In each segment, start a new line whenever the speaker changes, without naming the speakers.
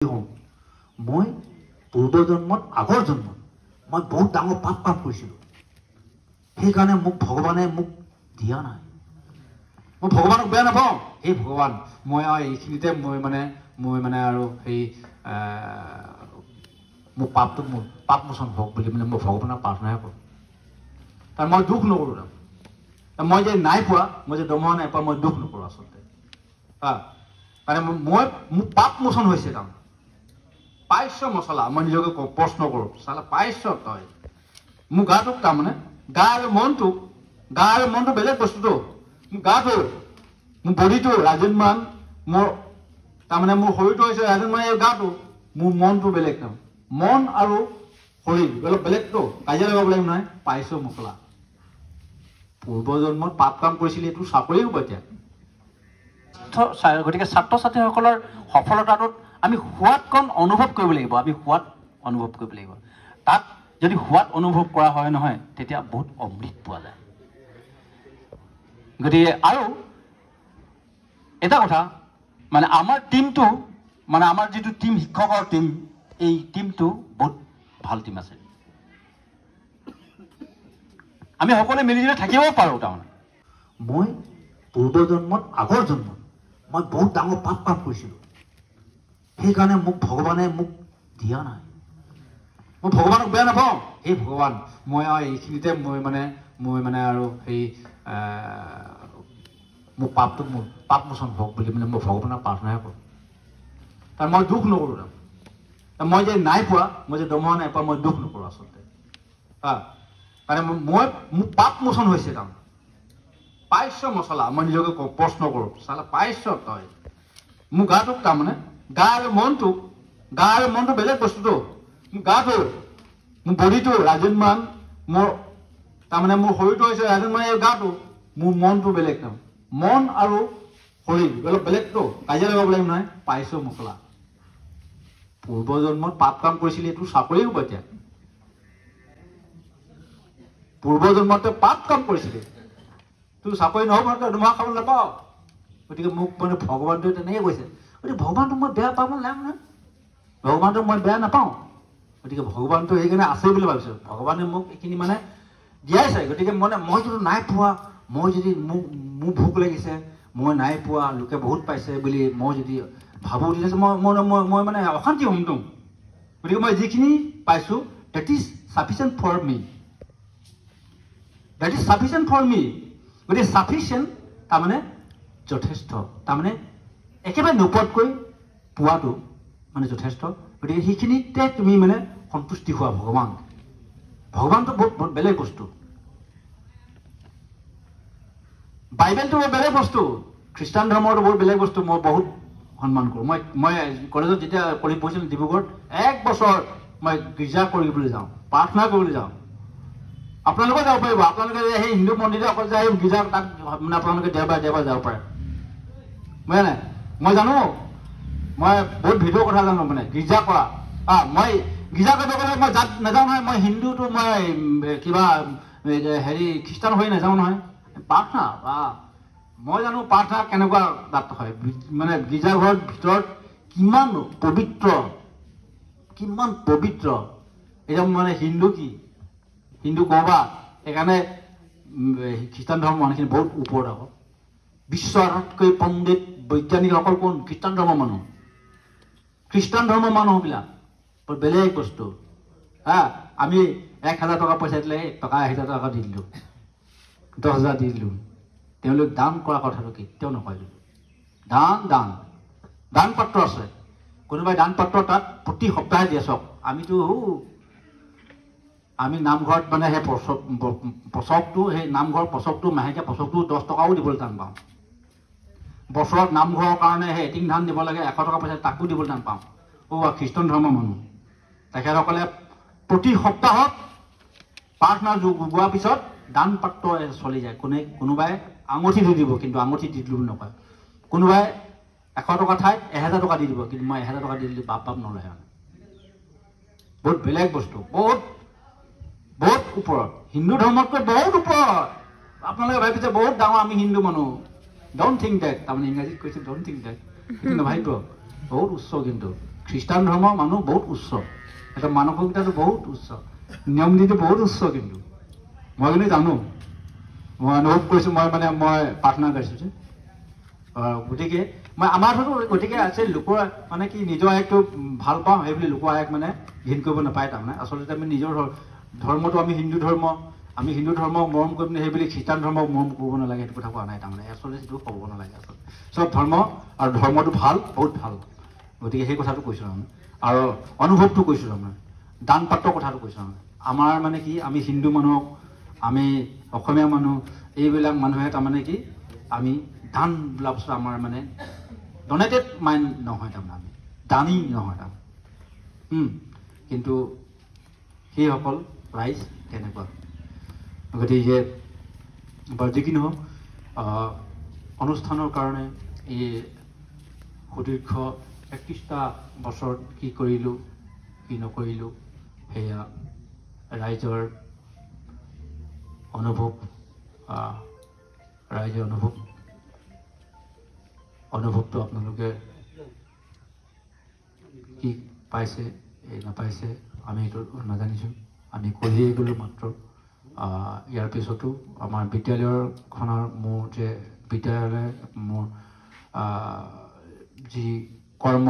মই পূৰ্বজন্মত আগৰ জন্মত মই বহুত ডাঙৰ পাপ কাম কৰিছিলোঁ। সেইকাৰণে মোক ভগৱানে মোক দিয়া নাই। মই ভগৱানক বেয়া নাপাওঁ। এই ভগৱান মই আৰু এইখিনিতে মই আৰু সেই মোৰ পাপ মোচন হওক বুলি মই ভগৱানক প্ৰাৰ্থনাহে কৰোঁ। কাৰণ মই দুখ নকৰোঁ। মই যে নাই পোৱা, মই যে দৰমহা নাই পোৱা, মই দুখ নকৰোঁ আচলতে। মানে মোৰ পাপ মোচন হৈছে। তাৰমানে পাইছ মছলা মই নিজকে প্ৰশ্ন কৰোঁ, চালা পাইছ তই মোৰ গাটোক। তাৰমানে গা আৰু মনটো বেলেগ বস্তুটো। মোৰ গাটো, মোৰ বডিটো ৰাজনমান, মোৰ তাৰমানে মোৰ শৰীৰটো হৈছে ৰাজনমান, এই গাটো, মোৰ মনটো বেলেগ। তাৰমানে মন আৰু শৰীৰ অলপ বেলেগটো, কাজিয়া লগাব লাগিব নহয়। পাইছ মছলা পূৰ্বজন্মত পাপ কাম কৰিছিলে, এইটো চাকৰি হ'ব এতিয়া। গতিকে ছাত্ৰ ছাত্ৰীসকলৰ সফলতাটোত আমি সোৱাদকণ অনুভৱ কৰিব লাগিব। তাত যদি সোৱাদ অনুভৱ কৰা হয় নহয়, তেতিয়া বহুত অমৃত পোৱা যায়। গতিকে আৰু এটা কথা, মানে আমাৰ টিমটো, মানে আমাৰ যিটো টিম, শিক্ষকৰ টিম, এই টিমটো বহুত ভাল টিম আছে। আমি সকলোৱে মিলিজুলি থাকিব পাৰোঁ। তাৰমানে মই পূৰ্বজন্মত আগৰ জন্মত মই বহুত ডাঙৰ পাপ কাম কৰিছিলোঁ। সেইকাৰণে মোক ভগৱানে মোক দিয়া নাই। মই ভগৱানক বেয়া নাপাওঁ। এই ভগৱান মই আৰু এইখিনিতে মই আৰু সেই মোৰ পাপ মোচন হওক বুলি মই ভগৱানক প্ৰাৰ্থনাহে কৰোঁ। কাৰণ মই দুখ নকৰোঁ। মই যে নাই পোৱা, মই যে দৰমহা নাই পোৱা, মই দুখ নকৰোঁ আচলতে। মানে মোৰ পাপ মোচন হৈছে। তাৰমানে পাইছ মছলা মই নিজকে প্ৰশ্ন কৰোঁ, চালা পাইছ তই মোৰ গাটোক। তাৰমানে গা আৰু মনটো বেলেগ বস্তুটো। মোৰ গাটো, মোৰ বডিটো ৰাজনমান, মোৰ তাৰমানে মোৰ শৰীৰটো হৈছে ৰাজনমান, এই গাটো, মোৰ মনটো বেলেগ। তাৰমানে মন আৰু শৰীৰ অলপ বেলেগটো, কাজিয়া লগাব লাগিব নহয়। পাইছ মছলা পূৰ্বজন্মত পাপ কাম কৰিছিলে, এইটো চাকৰি হ'ব এতিয়া। পূৰ্বজন্মতে পাপ কাম কৰিছিলে, তোৰ চাকৰি নহ'ব, দৰমহা খাবলৈ নাপাওঁ। গতিকে মোক ভগৱানটোৱে তেনেকৈ কৈছে। গতিকে ভগৱানটোক মই বেয়া পাব নালাগে নহয়। ভগৱানটোক মই বেয়া নাপাওঁ। গতিকে ভগৱানটো সেইকাৰণে আছে বুলি ভাবিছোঁ। ভগৱানে মোক এইখিনি দিয়াইছে। গতিকে মই যদি নাই পোৱা, মই যদি মোৰ ভোক লাগিছে, মই নাই পোৱা, লোকে বহুত পাইছে বুলি মই যদি ভাবোঁ, তেতিয়া মই অশান্তি হ'মতো। গতিকে মই যিখিনি পাইছোঁ, ডেট ইজ চাফিচিয়েণ্ট ফৰ মি। গতিকে চাফিচিয়েণ্ট তাৰমানে যথেষ্ট। তাৰমানে একেবাৰে নোপোৱাতকৈ পোৱাটো যথেষ্ট। গতিকে সেইখিনিতে তুমি সন্তুষ্টি হোৱা। ভগৱানটো বহুত বেলেগ বস্তু। বাইবেলটো বহুত বেলেগ বস্তু। খ্ৰীষ্টান ধৰ্মটো বহুত বেলেগ বস্তু। মই বহুত সন্মান কৰোঁ। মই কলেজত যেতিয়া পঢ়িছিলোঁ ডিব্ৰুগড়ত, 1 বছৰ মই গীৰ্জা কৰিবলৈ যাওঁ, প্ৰাৰ্থনা কৰিবলৈ যাওঁ। আপোনালোকেও যাব পাৰিব। আপোনালোকে সেই হিন্দু মন্দিৰত অকল যায় গীৰ্জা, তাত আপোনালোকে দেওবাৰে যাব পাৰে। মই জানো, মই বহুত ভিতৰৰ কথা জানো। গীৰ্জা কৰা, মই গীৰ্জা কৰিব গ'লে মই জাত নাযাওঁ নহয়। মই হিন্দুটো মই কিবা খ্ৰীষ্টান হৈ নাযাওঁ নহয়। প্ৰাৰ্থনা মই জানো প্ৰাৰ্থনা কেনেকুৱা তাত হয়। গীৰ্জাঘৰৰ ভিতৰত কিমান পবিত্ৰ। এতিয়া হিন্দু কি হিন্দু কবা, সেইকাৰণে খ্ৰীষ্টান ধৰ্মৰ মানুহখিনি বহুত ওপৰত। আকৌ বিশ্বৰ আটাইতকৈ পণ্ডিত বৈজ্ঞানিকসকল কোন? খ্ৰীষ্টান ধৰ্মৰ মানুহ। খ্ৰীষ্টান ধৰ্মৰ মানুহবিলাক বৰ বেলেগ বস্তু। আমি 1,000 টকা পইচা দিলে, টকা 1,000 টকা দি দিলোঁ, 10,000 দি দিলোঁ। তেওঁলোক দান কৰা কথাটো কেতিয়াও নকয়। দান পাত্ৰ আছে। কোনোবাই দান পাত্ৰ তাত প্ৰতি সপ্তাহে দিয়ে। চাওক, আমি নামঘৰত সেই পচকটো, সেই নামঘৰৰ পচকটো, মাহেকীয়া পচকটো 10 টকাও দিবলৈ টান পাওঁ। বছৰত নামঘৰৰ কাৰণে সেই এটিং ধান দিব লাগে, 100 টকা পইচা, তাকো দিবলৈ টান পাওঁ। খ্ৰীষ্টান ধৰ্মৰ মানুহ তেখেতসকলে প্ৰতি সপ্তাহত প্ৰাৰ্থনা গোৱাৰ পিছত দান পাত্ৰ চলি যায়। কোনোবাই আঙুঠি দি দিব, কিন্তু আঙুঠি দি দিলোঁ বুলি নকয়। কোনোবাই 100 টকা ঠাইত 1,000 টকা দি দিব, কিন্তু মই 1,000 টকা দি দিলোঁ বাপ নলয়। বহুত বেলেগ বস্তু, বহুত ওপৰত। হিন্দু ধৰ্মতকৈ বহুত ওপৰত। আপোনালোকে ভাবিছে বহুত ডাঙৰ আমি হিন্দু মানুহ। Don't think that. তাৰমানে ইংৰাজীত কৈছে ডোন্ট থিংক ডেট। কিন্তু ভাবিব বহুত উচ্চ। কিন্তু খ্ৰীষ্টান ধৰ্মৰ মানুহ বহুত উচ্চ, এটা মানসিকতাটো বহুত উচ্চ, নিয়ম নীতি বহুত উচ্চ। কিন্তু মই কিন্তু জানো, মই অনুভৱ কৰিছোঁ, মই প্ৰাৰ্থনা কৰিছোঁ যে গতিকে মই আমাৰ গতিকে আছে লোকৰ মানে কি নিজৰ আয়কটো ভাল পাওঁ সেইবুলি লোকৰ আয়ক মানে ঘিণ কৰিব নাপায়। তাৰমানে আচলতে আমি নিজৰ ধৰ্মটো আমি হিন্দু ধৰ্ম মৰম কৰিম সেইবুলি খ্ৰীষ্টান ধৰ্মক মৰম কৰিব নালাগে, সেইটো কথা কোৱা নাই। তাৰমানে আচলতে সেইটো ক'ব নালাগে। আচলতে চব ধৰ্ম আৰু ধৰ্মটো ভাল, বহুত ভাল। গতিকে সেই কথাটো কৈছোঁ তাৰমানে, আৰু অনুভৱটো কৈছোঁ তাৰমানে, দান পাত্ৰৰ কথাটো কৈছোঁ তাৰমানে। আমাৰ মানে কি আমি হিন্দু মানুহ, আমি অসমীয়া মানুহ, এইবিলাক মানুহে তাৰমানে কি আমি দান বোলা বস্তু আমাৰ মানে ডনেটেড মাইণ্ড নহয়, তাৰমানে আমি দানী নহয় তাৰমানে। কিন্তু সেইসকল ৰাইজ তেনেকুৱা। গতিকে বাৰু যি কি নহওক, অনুষ্ঠানৰ কাৰণে এই সুদীৰ্ঘ 31টা বছৰত কি কৰিলোঁ কি নকৰিলোঁ সেয়া ৰাইজৰ অনুভৱ, অনুভৱটো আপোনালোকে কি পাইছে নাপাইছে আমি এইটো নাজানিছোঁ। আমি কৰিয়েই গ'লোঁ মাত্ৰ। ইয়াৰ পিছতো আমাৰ বিদ্যালয়খনৰ মোৰ যে বিদ্যালয় মোৰ যি কৰ্ম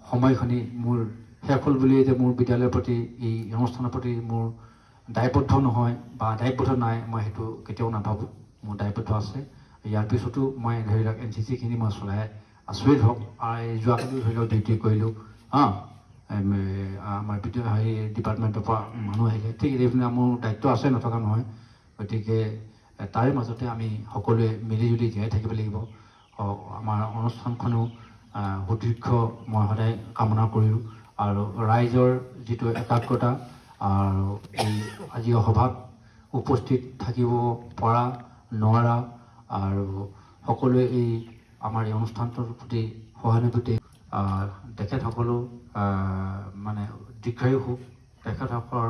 সময়খিনি মোৰ শেষ হ'ল বুলিয়ে যে মোৰ বিদ্যালয়ৰ প্ৰতি এই অনুষ্ঠানৰ প্ৰতি মোৰ দায়বদ্ধ নহয় বা দায়বদ্ধ নাই, মই সেইটো কেতিয়াও নাভাবোঁ। মোৰ দায়বদ্ধ আছে। ইয়াৰ পিছতো মই ধৰি লওক NCC-খিনি মই চলাই আছোঁৱেই ধৰক। যোৱাকালিও ধৰি লওক ডিউটি কৰিলোঁ। আমাৰ ডিপাৰ্টমেণ্টৰ পৰা মানুহ আহিলে, ঠিক এইপিনে মোৰ দায়িত্ব আছে, নথকা নহয়। গতিকে তাৰে মাজতে আমি সকলোৱে মিলিজুলি জীয়াই থাকিব লাগিব। আমাৰ অনুষ্ঠানখনো সুদীৰ্ঘ মই সদায় কামনা কৰিলোঁ। আৰু ৰাইজৰ যিটো একাগ্ৰতা আৰু এই আজি সভাত উপস্থিত থাকিব পৰা নোৱাৰা আৰু সকলোৱে এই আমাৰ এই অনুষ্ঠানটোৰ প্ৰতি সহানুভূতি, তেখেতসকলো মানে দীৰ্ঘায়ু হওক, তেখেতসকলৰ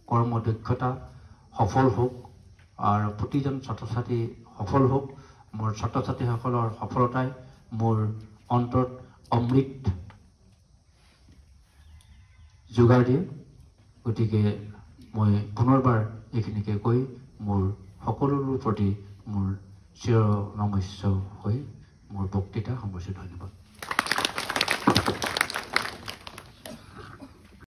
কৰ্ম দক্ষতা সফল হওক, আৰু প্ৰতিজন ছাত্ৰ ছাত্ৰী সফল হওক। মোৰ ছাত্ৰ ছাত্ৰীসকলৰ সফলতাই মোৰ অন্তৰত অমৃত যোগাৰ দিয়ে। গতিকে মই পুনৰবাৰ এইখিনিকে কৈ মোৰ সকলোৰে প্ৰতি মোৰ চিৰ নমস্য হৈ মোৰ বক্তৃতা সামৰিছোঁ। ধন্যবাদ।